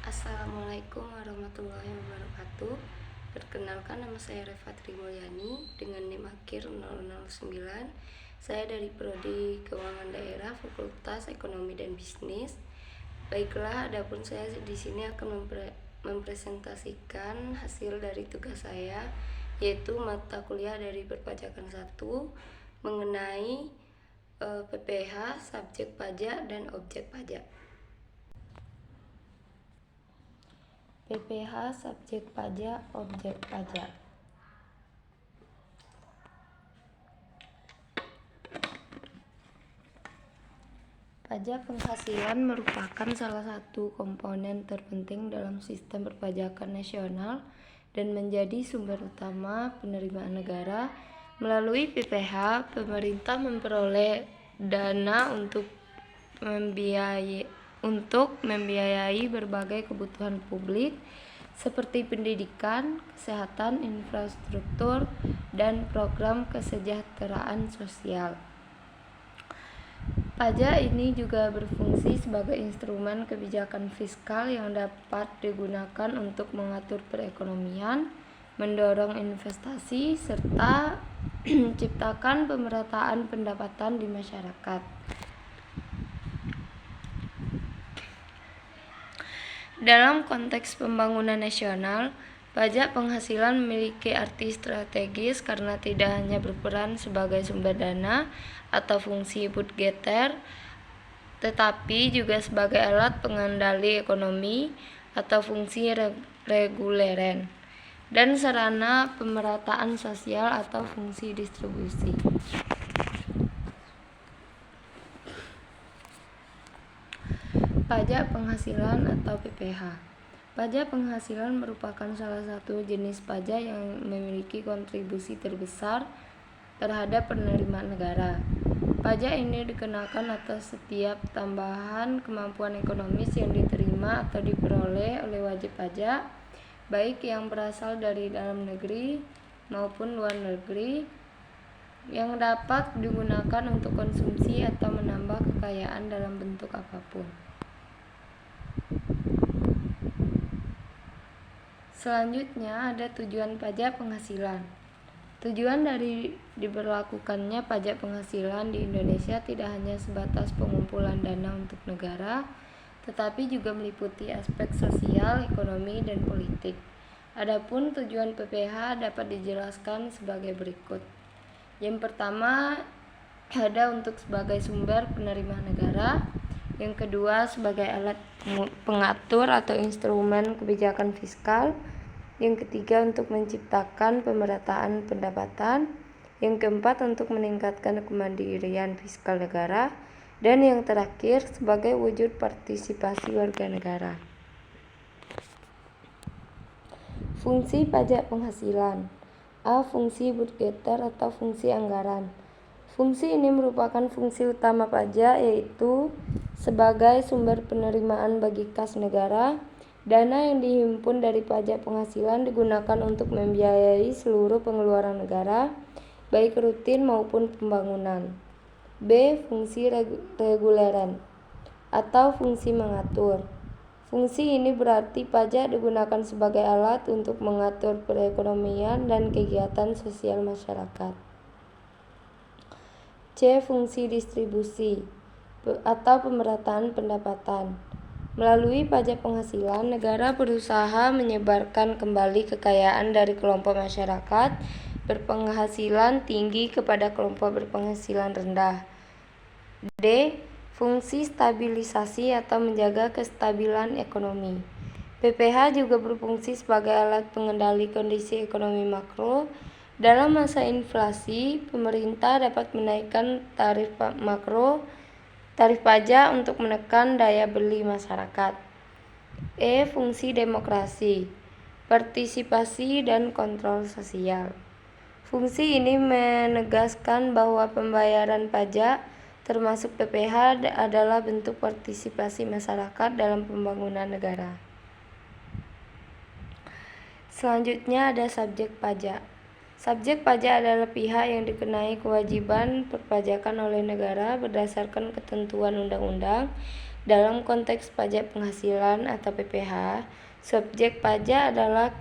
Assalamualaikum warahmatullahi wabarakatuh. Perkenalkan, nama saya Reva Trimulyani dengan NIM akhir 009. Saya dari Prodi Keuangan Daerah, Fakultas Ekonomi dan Bisnis. Baiklah, adapun saya di sini akan mempresentasikan hasil dari tugas saya, yaitu mata kuliah dari Perpajakan 1 mengenai PPh, subjek pajak dan objek pajak. PPh, subjek pajak, objek pajak. Pajak penghasilan merupakan salah satu komponen terpenting dalam sistem perpajakan nasional dan menjadi sumber utama penerimaan negara. Melalui PPh, pemerintah memperoleh dana untuk membiayai berbagai kebutuhan publik seperti pendidikan, kesehatan, infrastruktur, dan program kesejahteraan sosial. Pajak ini juga berfungsi sebagai instrumen kebijakan fiskal yang dapat digunakan untuk mengatur perekonomian, mendorong investasi, serta menciptakan pemerataan pendapatan di masyarakat. Dalam konteks pembangunan nasional, pajak penghasilan memiliki arti strategis karena tidak hanya berperan sebagai sumber dana atau fungsi budgeter, tetapi juga sebagai alat pengendali ekonomi atau fungsi reguleren, dan sarana pemerataan sosial atau fungsi distribusi. Pajak penghasilan atau PPh. Pajak penghasilan merupakan salah satu jenis pajak yang memiliki kontribusi terbesar terhadap penerimaan negara. Pajak ini dikenakan atas setiap tambahan kemampuan ekonomis yang diterima atau diperoleh oleh wajib pajak, baik yang berasal dari dalam negeri maupun luar negeri, yang dapat digunakan untuk konsumsi atau menambah kekayaan dalam bentuk apapun. Selanjutnya ada tujuan pajak penghasilan. Tujuan dari diberlakukannya pajak penghasilan di Indonesia tidak hanya sebatas pengumpulan dana untuk negara, tetapi juga meliputi aspek sosial, ekonomi, dan politik. Adapun tujuan PPh dapat dijelaskan sebagai berikut. Yang pertama, ada untuk sebagai sumber penerimaan negara. Yang kedua, sebagai alat pengatur atau instrumen kebijakan fiskal. Yang ketiga, untuk menciptakan pemerataan pendapatan. Yang keempat, untuk meningkatkan kemandirian fiskal negara. Dan yang terakhir, sebagai wujud partisipasi warga negara. Fungsi pajak penghasilan. A. Fungsi budgeter atau fungsi anggaran. Fungsi ini merupakan fungsi utama pajak, yaitu sebagai sumber penerimaan bagi kas negara. Dana yang dihimpun dari pajak penghasilan digunakan untuk membiayai seluruh pengeluaran negara, baik rutin maupun pembangunan. B. Fungsi reguleren atau fungsi mengatur. Fungsi ini berarti pajak digunakan sebagai alat untuk mengatur perekonomian dan kegiatan sosial masyarakat. C. Fungsi distribusi atau pemerataan pendapatan. Melalui pajak penghasilan, negara berusaha menyebarkan kembali kekayaan dari kelompok masyarakat berpenghasilan tinggi kepada kelompok berpenghasilan rendah. D. Fungsi stabilisasi atau menjaga kestabilan ekonomi. PPh juga berfungsi sebagai alat pengendali kondisi ekonomi makro. Dalam masa inflasi, pemerintah dapat menaikkan tarif pajak untuk menekan daya beli masyarakat. E. Fungsi demokrasi, partisipasi, dan kontrol sosial. Fungsi ini menegaskan bahwa pembayaran pajak, termasuk PPh, adalah bentuk partisipasi masyarakat dalam pembangunan negara. Selanjutnya ada subjek pajak. Subjek pajak adalah pihak yang dikenai kewajiban perpajakan oleh negara berdasarkan ketentuan undang-undang. Dalam konteks pajak penghasilan atau PPH, subjek pajak adalah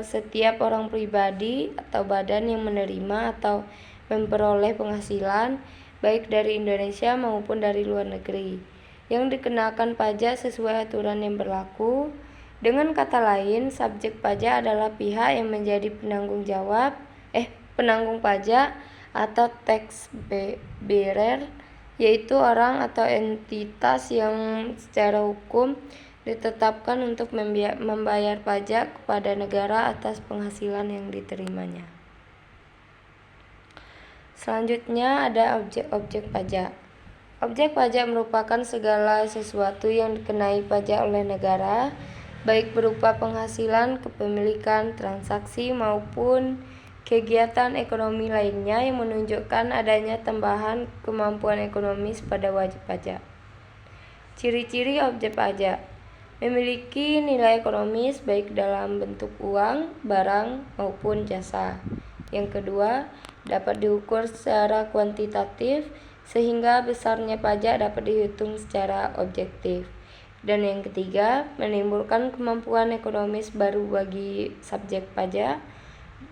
setiap orang pribadi atau badan yang menerima atau memperoleh penghasilan baik dari Indonesia maupun dari luar negeri yang dikenakan pajak sesuai aturan yang berlaku. Dengan kata lain, subjek pajak adalah pihak yang menjadi penanggung pajak atau tax bearer, yaitu orang atau entitas yang secara hukum ditetapkan untuk membayar pajak kepada negara atas penghasilan yang diterimanya. Selanjutnya ada objek pajak. Objek pajak merupakan segala sesuatu yang dikenai pajak oleh negara, baik berupa penghasilan, kepemilikan, transaksi, maupun kegiatan ekonomi lainnya yang menunjukkan adanya tambahan kemampuan ekonomis pada wajib pajak. Ciri-ciri objek pajak: memiliki nilai ekonomis baik dalam bentuk uang, barang, maupun jasa. Yang kedua, dapat diukur secara kuantitatif sehingga besarnya pajak dapat dihitung secara objektif. Dan yang ketiga, menimbulkan kemampuan ekonomis baru bagi subjek pajak.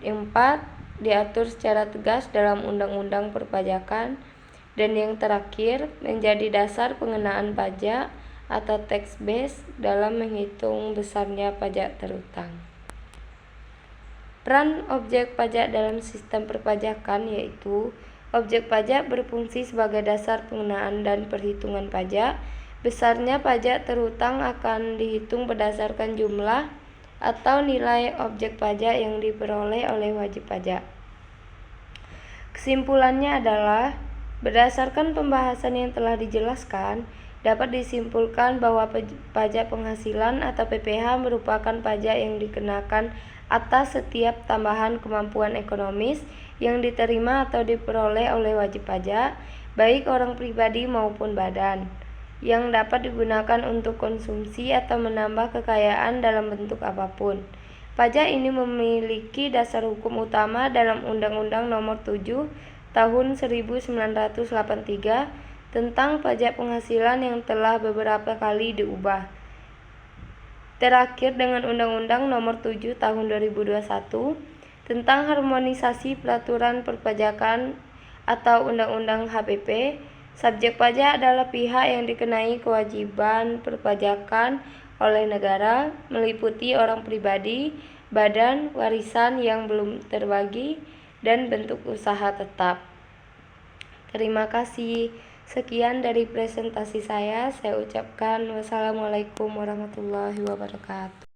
Yang keempat, diatur secara tegas dalam undang-undang perpajakan. Dan yang terakhir, menjadi dasar pengenaan pajak atau tax base dalam menghitung besarnya pajak terutang. Peran objek pajak dalam sistem perpajakan yaitu objek pajak berfungsi sebagai dasar pengenaan dan perhitungan pajak. Besarnya pajak terutang akan dihitung berdasarkan jumlah atau nilai objek pajak yang diperoleh oleh wajib pajak. Kesimpulannya adalah, berdasarkan pembahasan yang telah dijelaskan, dapat disimpulkan bahwa pajak penghasilan atau PPH merupakan pajak yang dikenakan atas setiap tambahan kemampuan ekonomis yang diterima atau diperoleh oleh wajib pajak, baik orang pribadi maupun badan, yang dapat digunakan untuk konsumsi atau menambah kekayaan dalam bentuk apapun. Pajak ini memiliki dasar hukum utama dalam Undang-Undang Nomor 7 Tahun 1983 tentang pajak penghasilan yang telah beberapa kali diubah. Terakhir dengan Undang-Undang Nomor 7 Tahun 2021 tentang harmonisasi peraturan perpajakan atau Undang-Undang HPP. Subjek pajak adalah pihak yang dikenai kewajiban perpajakan oleh negara, meliputi orang pribadi, badan, warisan yang belum terbagi, dan bentuk usaha tetap. Terima kasih. Sekian dari presentasi saya ucapkan wassalamualaikum warahmatullahi wabarakatuh.